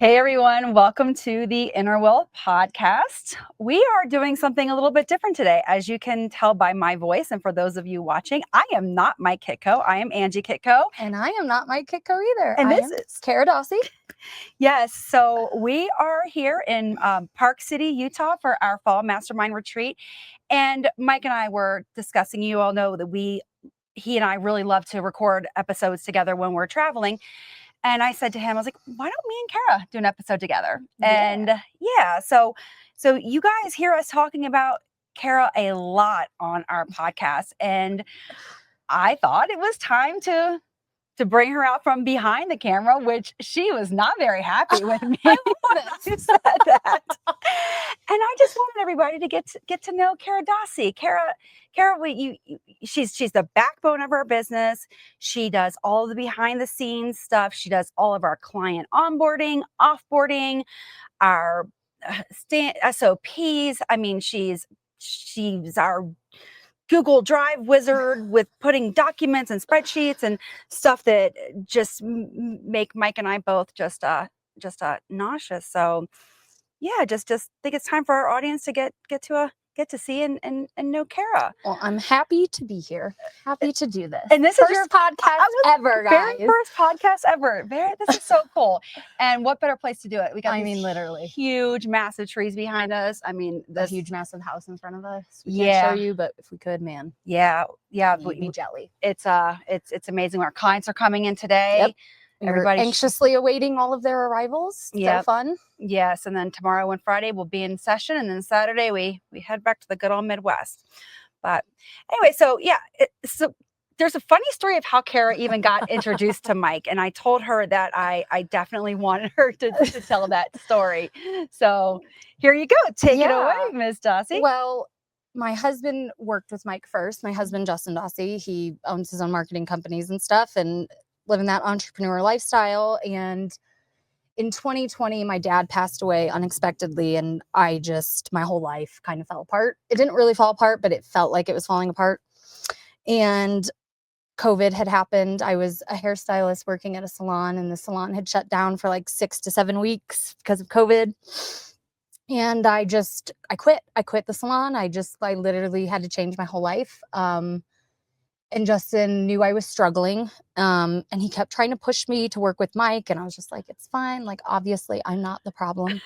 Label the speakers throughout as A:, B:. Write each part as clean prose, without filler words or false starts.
A: Hey everyone, welcome to the Inner Wealth podcast. We are doing something a little bit different today. As you can tell by my voice, and for those of you watching, I am not Mike Kitko. I am Angie Kitko.
B: And I am not Mike Kitko either.
A: And
B: I
A: this
B: am
A: is
B: Kara Dossey.
A: Yes, so we are here in Park City, Utah for our fall mastermind retreat. And Mike and I were discussing, you all know that he and I really love to record episodes together when we're traveling. And I said to him, I was like, why don't me and Kara do an episode together? And so you guys hear us talking about Kara a lot on our podcast. And I thought it was time to bring her out from behind the camera, which she was not very happy with me.
B: I love
A: You said that. And I just wanted everybody to get to know Kara Dossey. Kara, she's the backbone of our business. She does all of the behind the scenes stuff. She does all of our client onboarding, offboarding, our SOPs. I mean, she's our Google Drive wizard with putting documents and spreadsheets and stuff that just make Mike and I both just nauseous. So yeah, just think it's time for our audience to get to see and know Kara.
B: Well, I'm happy to be here. Happy to do this.
A: And this
B: first
A: is your
B: podcast ever, guys.
A: Very first podcast ever. This is so cool. And what better place to do it? We got
B: literally
A: huge, massive trees behind us. I mean,
B: the huge, massive house in front of us. We
A: can't
B: show you, but if we could, man.
A: Yeah.
B: We'd be jelly.
A: It's amazing. Our clients are coming in today.
B: Yep. Everybody anxiously awaiting all of their arrivals.
A: Yeah,
B: so fun.
A: Yes, and then tomorrow and Friday we'll be in session, and then Saturday we head back to the good old Midwest. But anyway, so yeah, so there's a funny story of how Kara even got introduced to Mike, and I told her that I definitely wanted her to tell that story. So here you go, take it away, Ms. Dossey.
B: Well, my husband worked with Mike first. My husband, Justin Dossey, he owns his own marketing companies and stuff, and living that entrepreneur lifestyle. And in 2020, my dad passed away unexpectedly. And my whole life kind of fell apart. It didn't really fall apart, but it felt like it was falling apart. And COVID had happened. I was a hairstylist working at a salon, and the salon had shut down for like 6 to 7 weeks because of COVID. And I quit. I quit the salon. I literally had to change my whole life. And Justin knew I was struggling. And he kept trying to push me to work with Mike. And I was just like, it's fine. Like, obviously, I'm not the problem.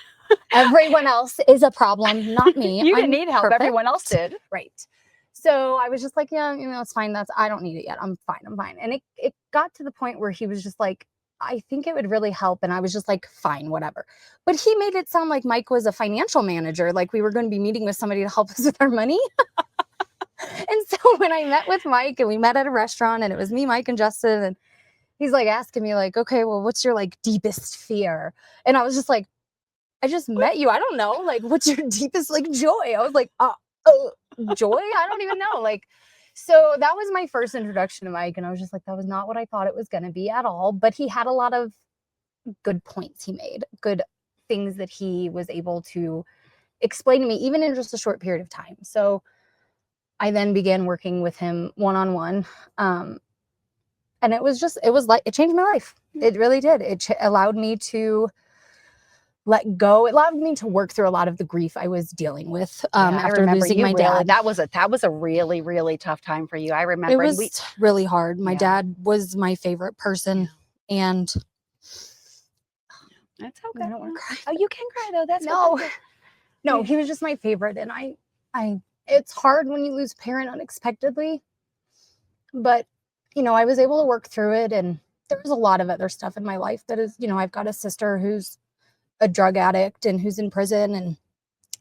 B: Everyone else is a problem, not me.
A: You didn't need help.
B: Perfect.
A: Everyone else did.
B: Right. So I was just like, yeah, it's fine. I don't need it yet. I'm fine. And it got to the point where he was just like, I think it would really help. And I was just like, fine, whatever. But he made it sound like Mike was a financial manager. Like we were going to be meeting with somebody to help us with our money. And so when I met with Mike, and we met at a restaurant, and it was me, Mike, and Justin, and he's like asking me like, okay, well, what's your like deepest fear? And I was just like, I just met you. I don't know. Like, what's your deepest like joy? I was like, joy? I don't even know. Like, so that was my first introduction to Mike. And I was just like, that was not what I thought it was going to be at all. But he had a lot of good points he made, good things that he was able to explain to me, even in just a short period of time. So I then began working with him one-on-one. And it changed my life. It really did. It allowed me to let go. It allowed me to work through a lot of the grief I was dealing with after losing my dad.
A: That was a really, really tough time for you. I remember.
B: It was really hard. My dad was my favorite person. And
A: that's okay.
B: I don't want to cry.
A: Oh, you can cry though. That's
B: no, he was just my favorite. And I it's hard when you lose a parent unexpectedly, but I was able to work through it. And there was a lot of other stuff in my life that is, I've got a sister who's a drug addict and who's in prison, and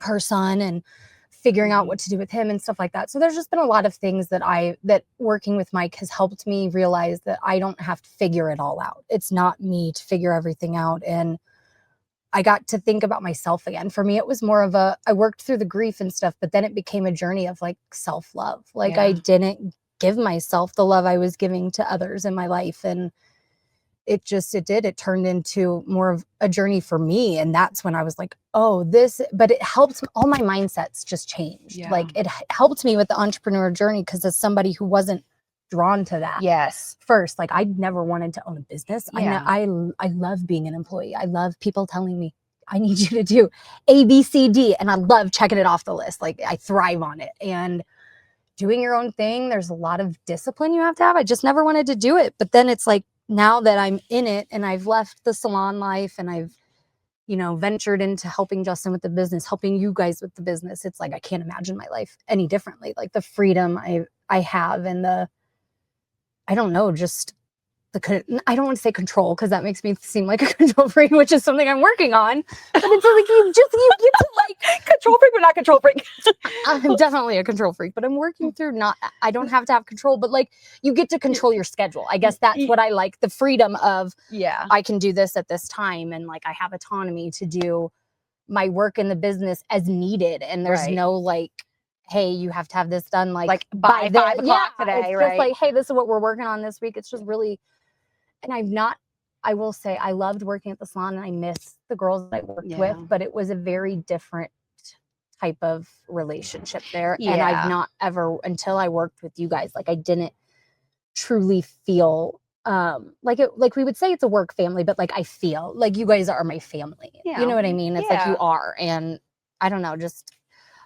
B: her son, and figuring out what to do with him and stuff like that. So there's just been a lot of things that working with Mike has helped me realize that I don't have to figure it all out. It's not me to figure everything out. And I got to think about myself again. For me, it was more of I worked through the grief and stuff, but then it became a journey of like self-love. Like I didn't give myself the love I was giving to others in my life. And it turned into more of a journey for me. And that's when I was like, but it helped. All my mindsets just changed. Like it helped me with the entrepreneur journey. Cause as somebody who wasn't drawn to that
A: Yes.
B: first. Like I never wanted to own a business.
A: Yeah.
B: I love being an employee. I love people telling me, I need you to do A, B, C, D. And I love checking it off the list. Like I thrive on it. And doing your own thing, there's a lot of discipline you have to have. I just never wanted to do it. But then it's like, now that I'm in it and I've left the salon life and I've, you know, ventured into helping Justin with the business, helping you guys with the business, it's like I can't imagine my life any differently. Like the freedom I have and the, I don't know, just I don't want to say control because that makes me seem like a control freak, which is something I'm working on. But it's like you get to like
A: Control freak, but not control freak.
B: I'm definitely a control freak, but I'm working through I don't have to have control, but like you get to control your schedule. I guess that's what I like, the freedom of I can do this at this time and like I have autonomy to do my work in the business as needed. And there's no like, hey, you have to have this done like
A: by 5 o'clock today,
B: it's
A: right?
B: just like, hey, this is what we're working on this week. It's just really, and I will say I loved working at the salon and I miss the girls that I worked with, but it was a very different type of relationship there. And I've not ever, until I worked with you guys, like I didn't truly feel like we would say it's a work family, but like I feel like you guys are my family. You know what I mean? It's like you are. And I don't know, just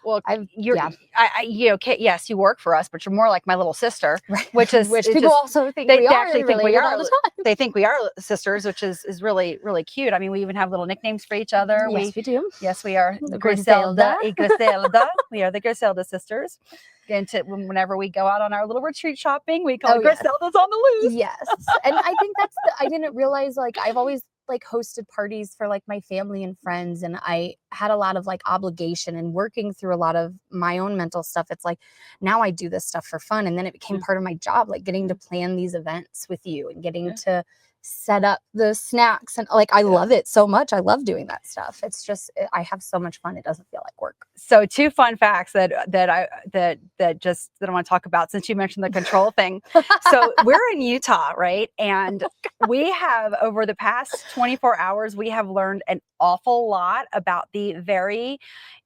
A: well, yes, you work for us, but you're more like my little sister, which people
B: also think
A: they
B: we
A: actually
B: are
A: think we are
B: all the time.
A: They think we are sisters, which is really, really cute. I mean, we even have little nicknames for each other.
B: Yes, we do.
A: Yes, we are
B: The
A: Griselda y Griselda. We are the Griselda sisters. Whenever we go out on our little retreat shopping, we call it Griselda's on the loose.
B: Yes. And I think I didn't realize, like, I've always like hosted parties for like my family and friends. And I had a lot of like obligation and working through a lot of my own mental stuff. It's like, now I do this stuff for fun. And then it became part of my job, like getting to plan these events with you and getting to set up the snacks. And like, I love it so much. I love doing that stuff. It's just, I have so much fun. It doesn't feel like work.
A: So 2 fun facts that I want to talk about since you mentioned the control thing. So we're in Utah, right? And we have, over the past 24 hours, we have learned an awful lot about the very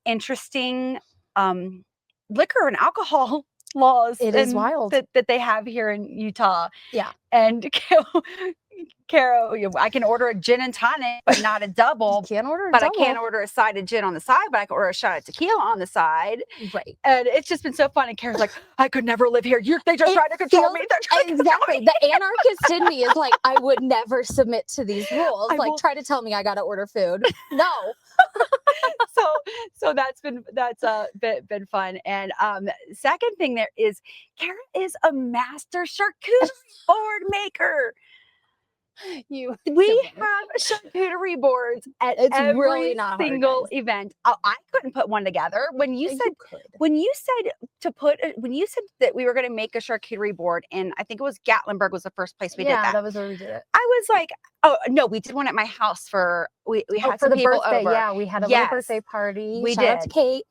A: interesting liquor and alcohol laws.
B: It is wild
A: that they have here in Utah.
B: Yeah.
A: And Kara, I can order a gin and tonic, but not a double.
B: You can't order a
A: but
B: double.
A: I can't order a side of gin on the side, but I can order a shot of tequila on the side.
B: Right.
A: And it's just been so fun. And Kara's like, I could never live here. They just try to control me.
B: Exactly. The anarchist in me is like, I would never submit to these rules. Try to tell me I got to order food. No.
A: So that's been fun. And second thing there is, Kara is a master charcuterie board maker. We have charcuterie boards at every single event. I couldn't put one together. When you said that we were going to make a charcuterie board, and I think it was Gatlinburg was the first place we did that.
B: Yeah, that was where we did it.
A: I was like, oh no, we did one at my house for we had some people
B: birthday.
A: over.
B: Yeah, we had a little birthday party.
A: We
B: Shout
A: did.
B: out to Kate.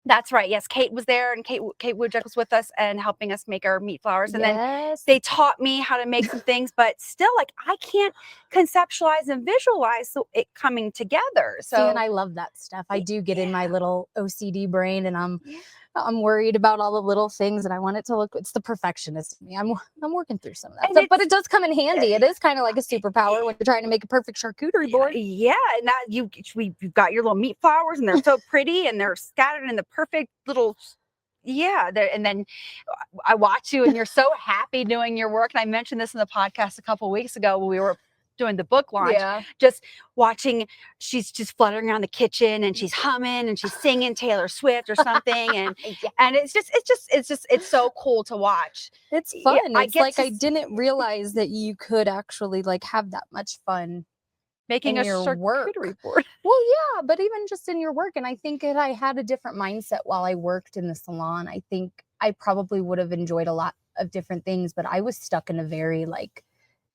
A: That's right. Yes, Kate was there, and Kate Woodchuck was with us and helping us make our meat flowers. And then they taught me how to make some things, but still, like, I can't conceptualize and visualize it coming together. So,
B: and I love that stuff. I do get in my little OCD brain, and I'm worried about all the little things, and I want it to look. It's the perfectionist in me. I'm working through some of that stuff, but it does come in handy. It is kind of like a superpower when you're trying to make a perfect charcuterie board.
A: Yeah, and that you've got your little meat flowers, and they're so pretty, and they're scattered in the perfect little. Yeah, and then I watch you, and you're so happy doing your work. And I mentioned this in the podcast a couple of weeks ago when we were doing the book launch. Just watching, she's just fluttering around the kitchen, and she's humming, and she's singing Taylor Swift or something, and and it's so cool to watch.
B: It's fun. It's like I didn't realize that you could actually like have that much fun
A: making a charcuterie board.
B: Well, yeah, but even just in your work. And I think I had a different mindset while I worked in the salon. I think I probably would have enjoyed a lot of different things, but I was stuck in a very like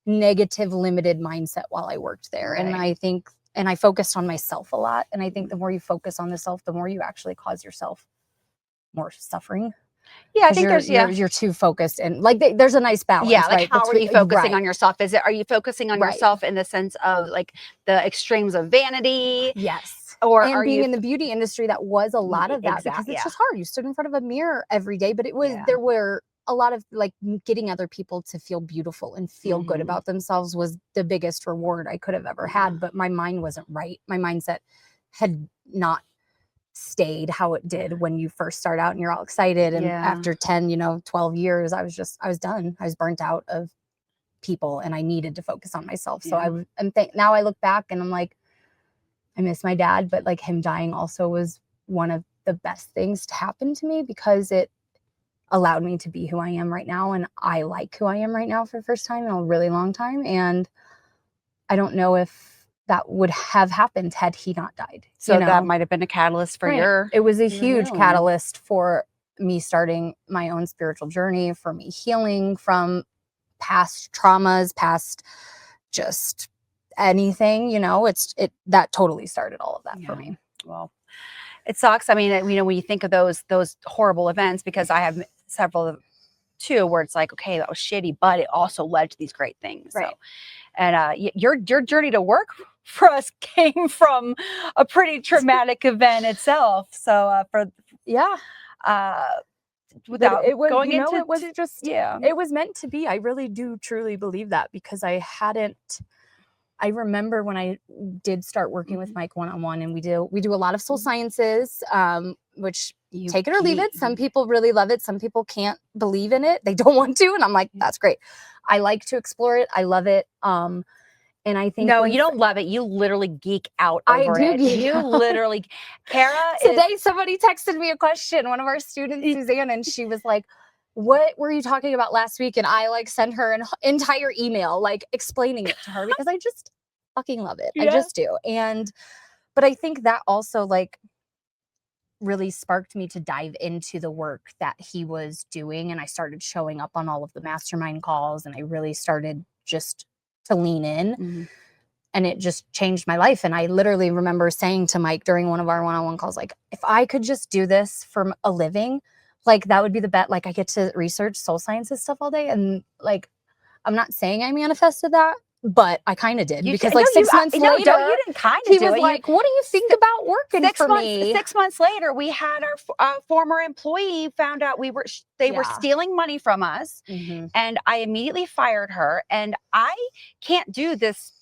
B: negative, limited mindset while I worked there. Right. And I think, and I focused on myself a lot. And I think the more you focus on the self, the more you actually cause yourself more suffering.
A: Yeah, I think
B: you're too focused, and like there's a nice balance.
A: Yeah, like how are you focusing on yourself? Are you focusing on yourself in the sense of like the extremes of vanity?
B: Yes.
A: Or
B: and being in the beauty industry, that was a lot of that because it's just hard. You stood in front of a mirror every day, but it was there were a lot of like getting other people to feel beautiful and feel good about themselves was the biggest reward I could have ever had. But my mind wasn't right. My mindset had not stayed how it did when you first start out and you're all excited. And after 10, 12 years, I was done. I was burnt out of people and I needed to focus on myself. So now I look back and I'm like, I miss my dad, but like him dying also was one of the best things to happen to me because it allowed me to be who I am right now. And I like who I am right now for the first time in a really long time. And I don't know if that would have happened had he not died.
A: So that might have been a catalyst for
B: It was a huge
A: healing.
B: catalyst for me starting my own spiritual journey, for me healing from past traumas, past just anything, that totally started all of that for me.
A: Well, it sucks. I mean, when you think of those horrible events, because I have several too, where it's like, okay, that was shitty, but it also led to these great things.
B: Right.
A: So, and your journey to work for us came from a pretty traumatic event itself. So without
B: it was,
A: going into
B: it was just, it was meant to be. I really do truly believe that because I remember when I did start working with Mike one-on-one, and we do a lot of soul sciences, which take it or leave it. Some people really love it. Some people can't believe in it. They don't want to. And I'm like, that's great. I like to explore it. I love it. And I think
A: you don't love it. You literally geek out over it. You literally, Kara.
B: Today, somebody texted me a question. One of our students, Suzanne, and she was like, "What were you talking about last week?" And I like sent her an entire email, like explaining it to her because I just fucking love it. I just do. But I think that also like really sparked me to dive into the work that he was doing, and I started showing up on all of the mastermind calls, and I really started just to lean in, and it just changed my life. And I literally remember saying to Mike during one of our one-on-one calls, like, if I could just do this for a living, like that would be the bet. Like I get to research soul sciences stuff all day, and like I'm not saying I manifested that, but I kind of did because like 6 months later,
A: you didn't kind of
B: he
A: do
B: was
A: it.
B: like, "What do you think about working for me?"
A: 6 months later, we had our former employee found out they were stealing money from us, and I immediately fired her. And I can't do this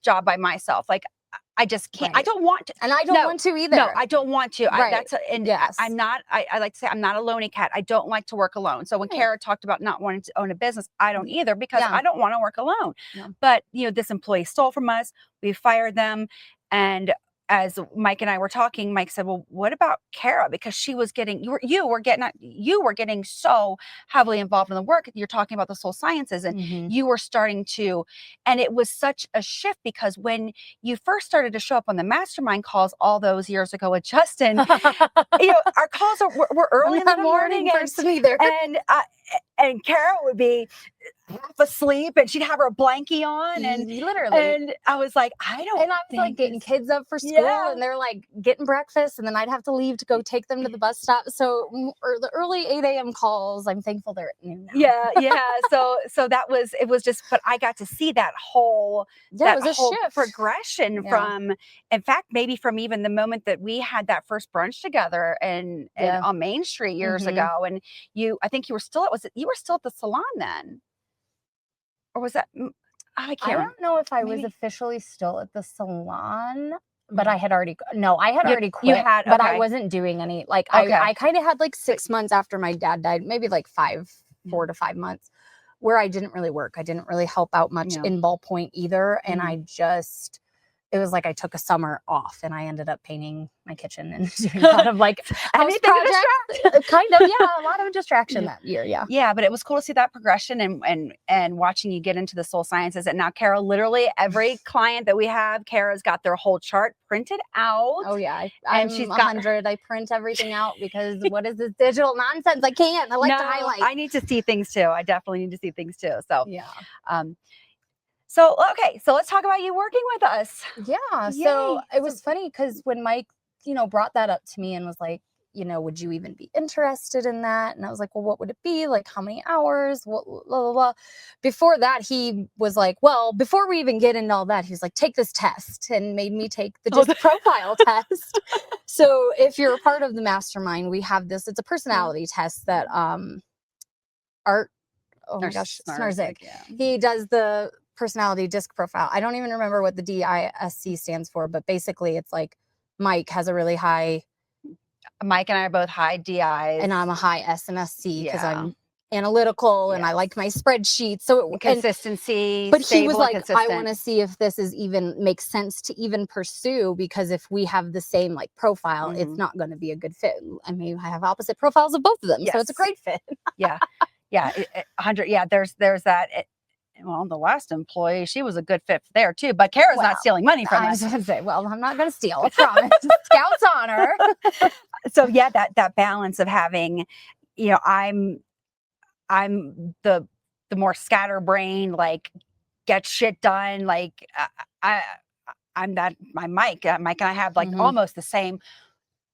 A: job by myself. Like I just can't. I don't want to,
B: and I don't want to either.
A: No, I don't want to.
B: Right.
A: I'm not. I like to say I'm not a lonely cat. I don't like to work alone. So when Kara talked about not wanting to own a business, I don't either because I don't want to work alone. But this employee stole from us. We fired them, and as Mike and I were talking, Mike said, "Well, what about Kara? Because she was getting you were getting so heavily involved in the work. You're talking about the soul sciences, and you were starting to, and it was such a shift because when you first started to show up on the mastermind calls all those years ago with Justin, our calls were early in the morning, and Kara would be half asleep and she'd have her blankie on and
B: literally,
A: and I was like, I was
B: like getting kids up for school and they're like getting breakfast, and then I'd have to leave to go take them to the bus stop. So the early 8 a.m. calls, I'm thankful they're at noon now.
A: So it was just, but I got to see that whole
B: it was a shift
A: progression from, in fact, maybe from even the moment that we had that first brunch together and on Main Street years ago, and I think you were still at the salon then. Or was that? I
B: don't know if I was officially still at the salon, but I had already already quit. But I wasn't doing any. Like I kind of had like 6 months after my dad died, maybe like 4 to 5 months, where I didn't really work. I didn't really help out much in Ballpoint either, and it was like I took a summer off and I ended up painting my kitchen and doing a lot of like house projects. Kind of, a lot of distraction that year.
A: Yeah, but it was cool to see that progression and watching you get into the soul sciences. And now Kara, literally every client that we have, Kara's got their whole chart printed out.
B: Oh yeah, she's 100. I print everything out because what is this digital nonsense? I can't. I like to highlight.
A: I need to see things too. I definitely need to see things too. So So let's talk about you working with us.
B: So it was funny because when Mike, brought that up to me and was like, would you even be interested in that? And I was like, well, what would it be? Like, how many hours? What, blah, blah, blah. Before that, he was like, well, before we even get into all that, he was like, take this test, and made me take the DISC profile test. So if you're a part of the mastermind, we have this, it's a personality test that, Art. Oh
A: Or
B: my gosh,
A: Snarzik,
B: Snarzik.
A: yeah.
B: He does the personality disc profile. I don't even remember what the DISC stands for, but basically it's like Mike has a really high,
A: Mike and I are both high DIs.
B: and I'm a high SNSC because
A: Yeah.
B: I'm analytical and I like my spreadsheets. So
A: Consistency,
B: but he
A: stable
B: was
A: and
B: like, I
A: consistent.
B: want to see if this is even makes sense to even pursue, because if we have the same like profile, it's not going to be a good fit. I mean, I have opposite profiles of both of them, so it's a great fit.
A: Yeah. 100. Yeah, there's that. Well, the last employee, she was a good fit there too, but Kara's not stealing money from
B: I
A: us.
B: was going to say, well, I'm not going to steal, I promise. Scout's honor.
A: So yeah, that balance of having, I'm the more scatterbrained, like get shit done. Like I'm that my Mike. Mike and I have like almost the same.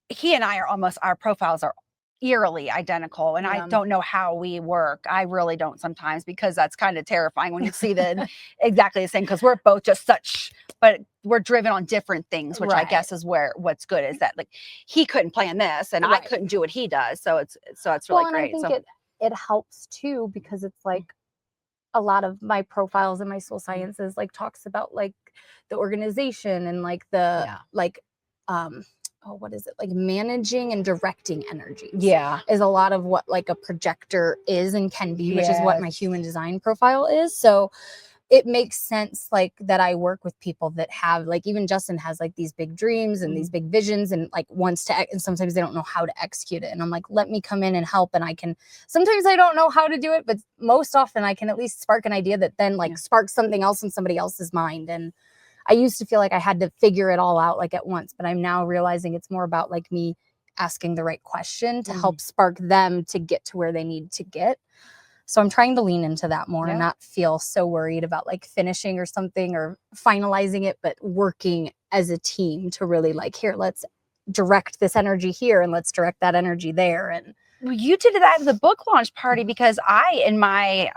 A: He and I are almost, our profiles are eerily identical, and I don't know how we work. I really don't sometimes, because that's kind of terrifying when you see the exactly the same, because we're both just such, but we're driven on different things, which I guess is what's good is that like he couldn't plan this and I couldn't do what he does, so it's really great.
B: And I think it helps too, because it's like a lot of my profiles in my soul sciences like talks about like the organization and like the like what is it, like managing and directing energies is a lot of what like a projector is and can be, which is what my human design profile is. So it makes sense like that I work with people that have, like, even Justin has like these big dreams and these big visions and like wants to, and sometimes they don't know how to execute it, and I'm like, let me come in and help. And I can, sometimes I don't know how to do it, but most often I can at least spark an idea that then like sparks something else in somebody else's mind. And I used to feel like I had to figure it all out like at once, but I'm now realizing it's more about like me asking the right question to help spark them to get to where they need to get. So I'm trying to lean into that more and not feel so worried about like finishing or something or finalizing it, but working as a team to really like, here, let's direct this energy here and let's direct that energy there. And
A: well, you did that at the book launch party, because I, in my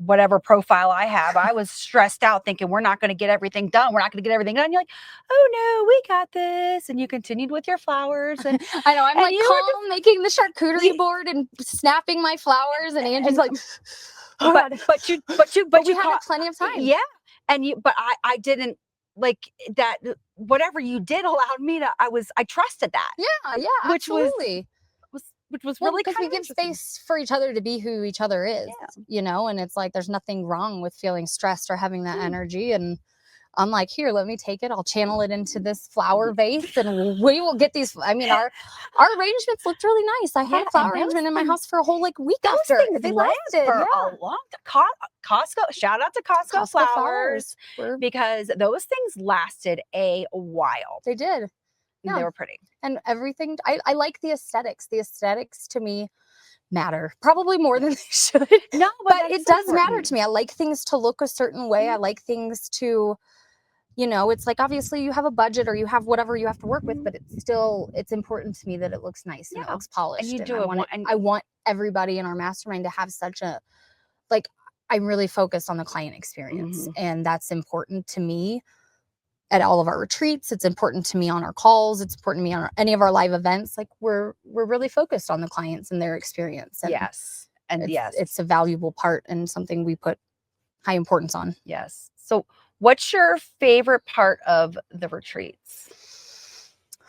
A: whatever profile I have, I was stressed out thinking we're not going to get everything done. We're not going to get everything done. You're like, oh no, we got this. And you continued with your flowers. And
B: I know, I'm like calm, making the charcuterie board and snapping my flowers. And Angie's like,
A: oh but
B: we had plenty of time.
A: Yeah. And but I didn't like that. Whatever you did allowed me to, I trusted that.
B: Yeah. Which
A: absolutely. Which was really
B: because we give space for each other to be who each other is, and it's like there's nothing wrong with feeling stressed or having that energy. And I'm like, here, let me take it. I'll channel it into this flower vase, and we will get these. I mean, our arrangements looked really nice. I had a flower arrangement in my house for a whole like week after.
A: They lasted for a long time. Costco, shout out to Costco flowers, because those things lasted a while.
B: They did.
A: Yeah. They were pretty.
B: And everything, I like the aesthetics. The aesthetics to me matter probably more than they should.
A: No,
B: but it does matter to me. I like things to look a certain way. I like things to, it's like, obviously you have a budget or you have whatever you have to work with, but it's important to me that it looks nice and it looks polished.
A: And you do
B: I want everybody in our mastermind to have such a, like, I'm really focused on the client experience, and that's important to me. At all of our retreats, it's important to me on our calls. It's important to me on any of our live events. Like we're really focused on the clients and their experience. And it's a valuable part and something we put high importance on.
A: Yes. So what's your favorite part of the retreats?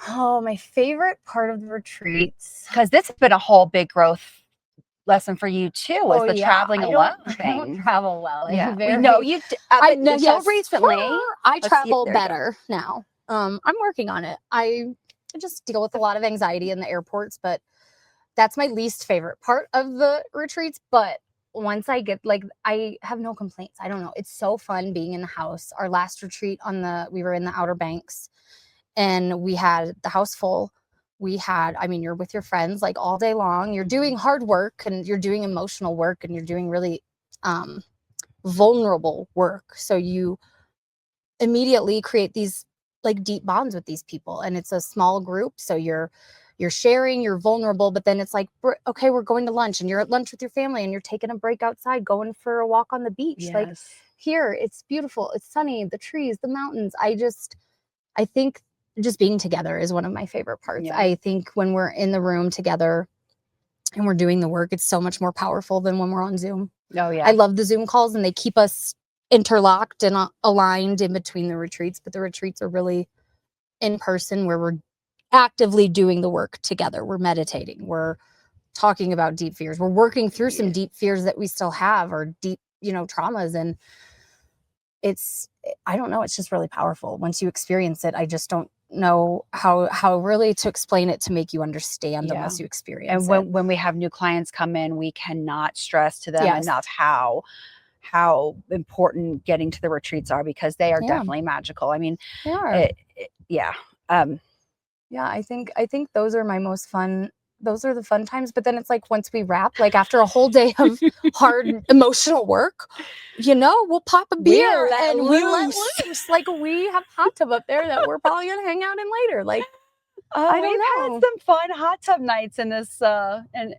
B: Oh, my favorite part of the retreats,
A: because this has been a whole big growth lesson for you too, was the traveling alone thing.
B: I don't travel well.
A: Recently
B: I travel better now. I'm working on it. I just deal with a lot of anxiety in the airports, but that's my least favorite part of the retreats. But once I get, like, I have no complaints. I don't know. It's so fun being in the house. Our last retreat we were in the Outer Banks, and we had the house full. You're with your friends like all day long. You're doing hard work and you're doing emotional work and you're doing really vulnerable work. So you immediately create these like deep bonds with these people, and it's a small group. So you're sharing, you're vulnerable, but then it's like, okay, we're going to lunch, and you're at lunch with your family and you're taking a break outside, going for a walk on the beach. Like here, it's beautiful. It's sunny, the trees, the mountains. I think just being together is one of my favorite parts. I think when we're in the room together, and we're doing the work, it's so much more powerful than when we're on Zoom.
A: Oh yeah.
B: I love the Zoom calls, and they keep us interlocked and aligned in between the retreats, but the retreats are really in person, where we're actively doing the work together. We're meditating, we're talking about deep fears, we're working through some deep fears that we still have, or deep, traumas. And I don't know, it's just really powerful once you experience it. I just don't know how really to explain it to make you understand unless you experience
A: and
B: it.
A: when we have new clients come in, we cannot stress to them
B: Yes.
A: enough how important getting to the retreats are, because they are definitely magical. I mean,
B: They are.
A: Yeah.
B: Yeah, I think those are my most fun. Those are the fun times. But then it's like, once we wrap, like after a whole day of hard emotional work, we'll pop a beer and we let loose. Like, we have hot tub up there that we're probably gonna hang out in later. Like, I don't know.
A: Had some fun hot tub nights in this. And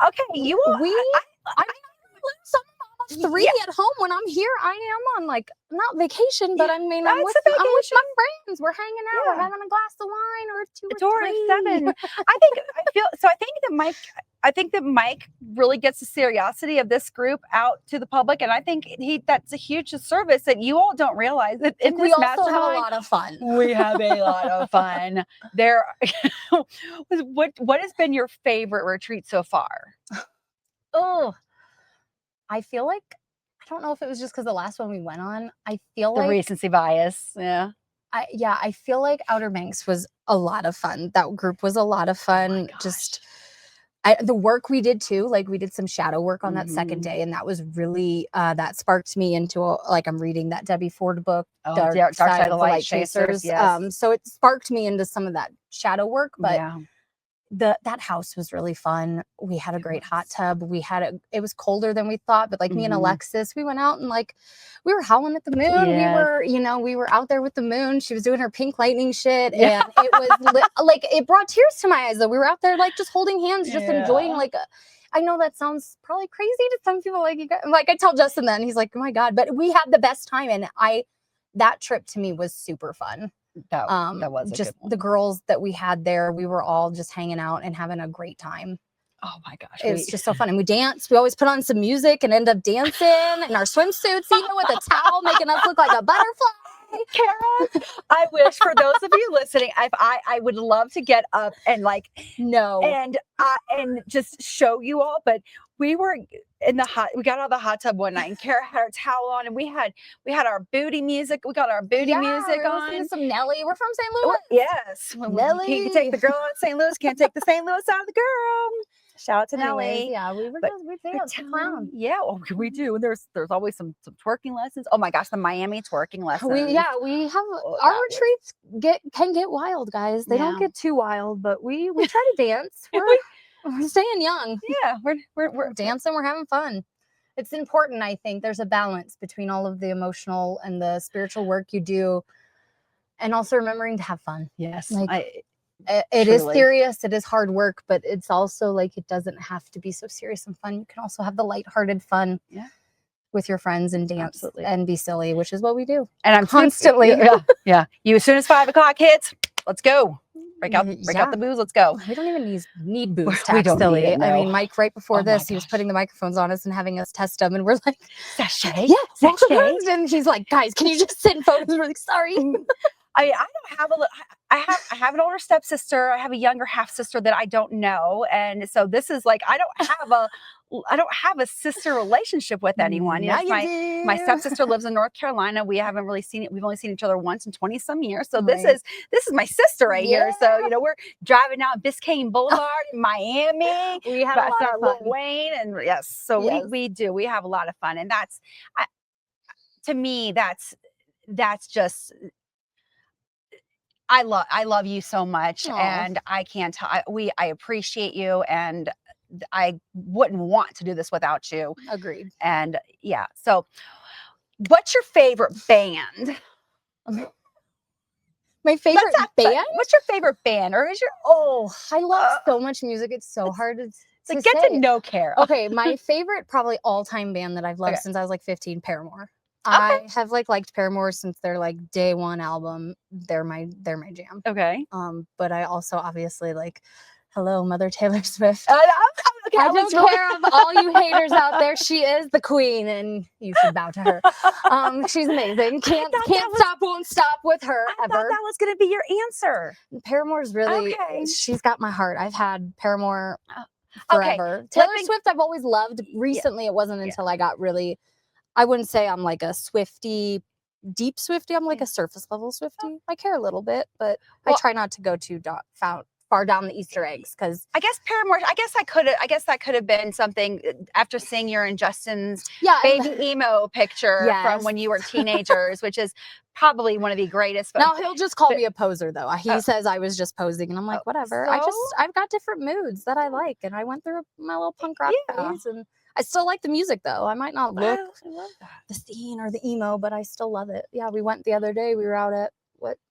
A: okay, you all.
B: I'm three at home. When I'm here, I am on, like, not vacation, but I mean, I'm with my friends. We're hanging out. We're having a glass of wine or two or three.
A: 7. I think that Mike really gets the seriosity of this group out to the public, and I think that's a huge service that you all don't realize. That in this
B: we also
A: mastermind,
B: have a lot of fun.
A: We have a lot of fun. There, what has been your favorite retreat so far?
B: Oh, I feel like, I don't know if it was just because the last one we went on, I feel
A: The
B: like
A: recency bias. Yeah.
B: I feel like Outer Banks was a lot of fun. That group was a lot of fun. Just the work we did too, like we did some shadow work on that second day, and that was really that sparked me into I'm reading that Debbie Ford book, Dark Side of the Light Chasers.
A: Yes.
B: So it sparked me into some of that shadow work, but that house was really fun. We had a great hot tub. It was colder than we thought, but like me and Alexis, we went out and like we were howling at the moon. We were out there with the moon. She was doing her pink lightning shit, and it was like, it brought tears to my eyes though. We were out there like just holding hands, just enjoying I know that sounds probably crazy to some people. Like I tell Justin that, and he's like, oh my God, but we had the best time. And that trip to me was super fun.
A: That was
B: just the girls that we had there. We were all just hanging out and having a great time.
A: Oh my gosh.
B: It was just so fun. And we danced. We always put on some music and end up dancing in our swimsuits, with a towel, making us look like a butterfly.
A: Kara, I wish, for those of you listening, I would love to get up and and just show you all, but we were we got out of the hot tub one night, and Kara had her towel on, and we had our booty music. We got our booty music on.
B: Some Nelly. We're from St. Louis.
A: Yes.
B: Nelly.
A: You can take the girl out of St. Louis, can't take the St. Louis out of the girl. Shout out to Nelly.
B: Yeah, we danced a clown.
A: Yeah, we do. And there's always some twerking lessons. Oh my gosh, the Miami twerking lessons.
B: We have our retreats can get wild, guys. They don't get too wild, but we try to dance. We're staying young.
A: Yeah, we're
B: dancing. We're having fun. It's important, I think. There's a balance between all of the emotional and the spiritual work you do, and also remembering to have fun.
A: Yes,
B: it is serious. It is hard work, but it's also like, it doesn't have to be so serious and fun. You can also have the lighthearted fun with your friends and dance and be silly, which is what we do.
A: And I'm constantly, You, as soon as 5 o'clock hits, let's go. Break out the booze. Let's go.
B: We don't even need booze to act silly. I mean, Mike, right before this, he was putting the microphones on us and having us test them, and we're like,
A: sachet,
B: sachet. And he's like, guys, can you just sit in photos? We're like, sorry.
A: I mean, I have an older stepsister. I have a younger half sister that I don't know, and so this is like, I don't have a sister relationship with anyone. My stepsister lives in North Carolina. We haven't really seen it. We've only seen each other once in 20 some years. So this is my sister right here. So we're driving out Biscayne Boulevard in Miami.
B: We have a lot of fun.
A: Lil Wayne, and we have a lot of fun, and to me that's just. I love you so much. Aww. And I can't tell. I appreciate you, and I wouldn't want to do this without you.
B: Agreed.
A: And so what's your favorite band?
B: My favorite band?
A: What's your favorite band? Or is
B: I love so much music. It's so hard to
A: get to know Kara.
B: Okay, my favorite probably all-time band that I've loved since I was like 15, Paramore. I have liked Paramore since their day one album. They're my jam.
A: Okay.
B: But I also obviously Hello, Mother Taylor Swift.
A: Okay,
B: I take care of all you haters out there. She is the queen, and you should bow to her. She's amazing. Can't stop, won't stop with her
A: I
B: ever.
A: thought that was going to be your answer.
B: Paramore's really,
A: Okay.
B: she's got my heart. I've had Paramore
A: Okay,
B: forever. Taylor Swift, I've always loved. Recently, it wasn't until I got really, I wouldn't say I'm like a Swiftie, deep Swiftie. I'm like a surface level Swiftie. I care a little bit, but I try not to go too far down the Easter eggs, because
A: I guess Paramore. I guess that could have been something after seeing your and Justin's baby emo picture from when you were teenagers, which is probably one of the greatest.
B: Now he'll just call me a poser, though. He says I was just posing, and I'm like, whatever.
A: So?
B: I've got different moods that I like, and I went through my little punk rock phase, and I still like the music, though. I might not look the scene or the emo, but I still love it. Yeah, we went the other day. We were out at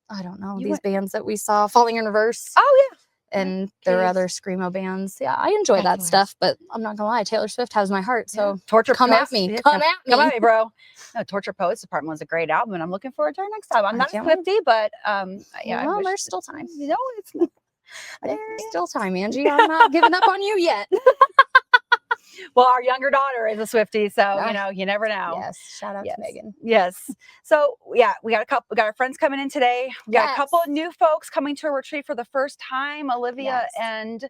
B: I don't know, these bands that we saw, Falling in Reverse.
A: Oh, yeah.
B: And there are other screamo bands. Yeah, I enjoy that stuff, but I'm not gonna lie, Taylor Swift has my heart. So come at me, come at me,
A: bro. No, Torture Poets Department was a great album, and I'm looking forward to her next time. I'm not a Swiftie, but
B: well, there's still time.
A: You know, it's not.
B: There's still time, Angie. I'm not giving up on you yet.
A: Well, our younger daughter is a Swiftie, so you never know.
B: Yes, shout out to Megan.
A: Yes. So we got our friends coming in today. We got a couple of new folks coming to a retreat for the first time. Olivia and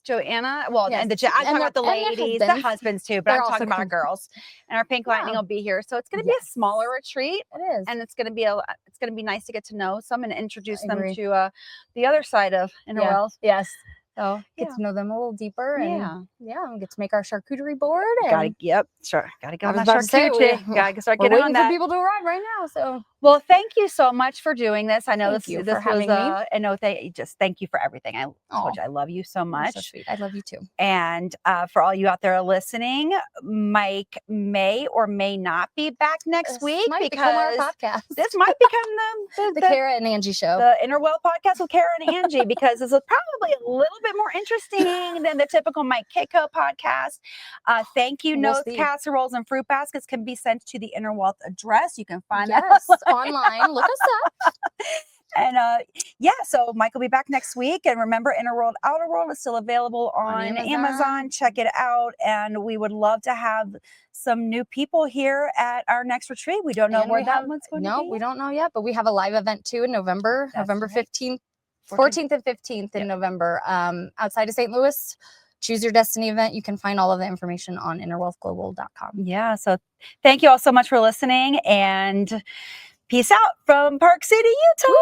A: Joanna. Well, and I'm talking about the ladies, the husbands too, but I'm talking about our girls. And our Pink Lightning will be here. So it's going to be a smaller retreat.
B: It is,
A: and it's going to be nice to get to know some and introduce them to the other side of Inner Wealth.
B: Yes.
A: So
B: get to know them a little deeper, and get to make our charcuterie board. And
A: gotta get on that charcuterie. Gotta start getting on that.
B: For people to arrive right now. So
A: well, thank you so much for doing this. I know this was
B: having me.
A: I know thank you for everything. I told you I love you so much.
B: So sweet. I love you too.
A: And for all you out there listening, Mike may or may not be back next week because
B: our podcast.
A: This might become
B: the Kara and Angie show,
A: the Inner Wealth podcast with Kara and Angie, because this is probably a little bit more interesting than the typical Mike Kitko podcast. Thank you notes, casseroles, and fruit baskets can be sent to the Inner Wealth address. You can find that
B: online. Look us up.
A: And so Mike will be back next week. And remember, Inner World, Outer World is still available on Amazon. Check it out. And we would love to have some new people here at our next retreat. We don't know where that one's going to be.
B: No, we don't know yet, but we have a live event too in November, November 15th, 14th and 15th in November, outside of St. Louis. Choose Your Destiny event. You can find all of the information on innerwealthglobal.com.
A: Yeah. So thank you all so much for listening, and peace out from Park City, Utah.